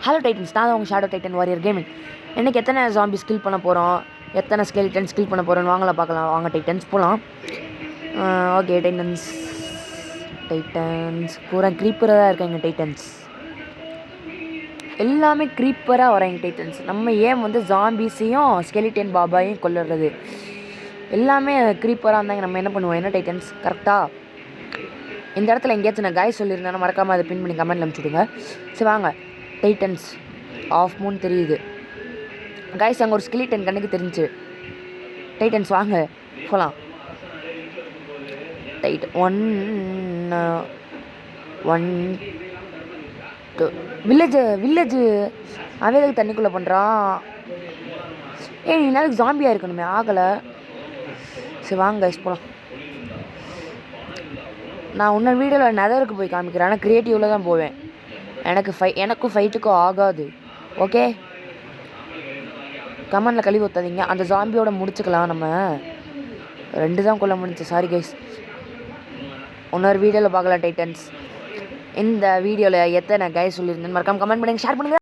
Hello Titans, நான் தான் உங்கள் ஷேடோ டைட்டன் வாரியர் கேமிங். இன்றைக்கி எத்தனை ஜாம்பி ஸ்கில் பண்ண போகிறோம், எத்தனை ஸ்கெலிட்டன் ஸ்கில் பண்ண போகிறோன்னு வாங்கலாம் பார்க்கலாம். வாங்க டைட்டன்ஸ் போகலாம். ஓகே டைட்டன்ஸ் பூரா க்ரீப்பராக தான் இருக்காங்க. டைட்டன்ஸ் எல்லாமே க்ரீப்பராக வராங்க. டைட்டன்ஸ் நம்ம ஏன் வந்து ஜாம்பிஸையும் ஸ்கெலிட்டன் பாபாயும் கொல்லுறது எல்லாமே க்ரீப்பராக இருந்தாங்க. நம்ம என்ன பண்ணுவோம்? என்ன டைட்டன்ஸ் கரெக்டாக இந்த இடத்துல எங்கேயாச்சும் நான் காய் சொல்லியிருந்தேன்னா மறக்காமல் அதை பின் பண்ணி கமெண்ட்டில் அனுப்பிச்சுடுங்க. சரி வாங்க டைட்டன்ஸ். ஆஃப் மூன் தெரியுது காய்ஸ், அங்கே ஒரு ஸ்கெலிட்டன் கண்ணுக்கு தெரிஞ்சு. டைட்டன்ஸ் வாங்க போகலாம். ஒன் 2 வில்லேஜு அவைகளுக்கு தண்ணிக்குள்ளே பண்ணுறான். நீ நாளைக்கு ஜாம்பியாக இருக்கணுமே, ஆகலை. சரி வாங்க கைஸ் போகலாம். நான் இன்னொரு வீடியோவில் நெதருக்கு போய் காமிக்கிறேன், ஆனால் க்ரியேட்டிவில் தான் போவேன். எனக்கும் ஃபைட்டுக்கும் ஆகாது. ஓகே, கமெண்டில் கழுவி ஊற்றாதீங்க. அந்த ஜாம்பியோட முடிச்சுக்கலாம். நம்ம 2 தான் கொல்ல முடிஞ்சு. சாரி கைஸ், இன்னொரு வீடியோவில் பார்க்கலாம் டைட்டன்ஸ். இந்த வீடியோவில் எத்தனை கைஸ் சொல்லியிருந்தேன்னு மறக்காமல் கமெண்ட் பண்ணுங்கள், ஷேர் பண்ணுங்கள்.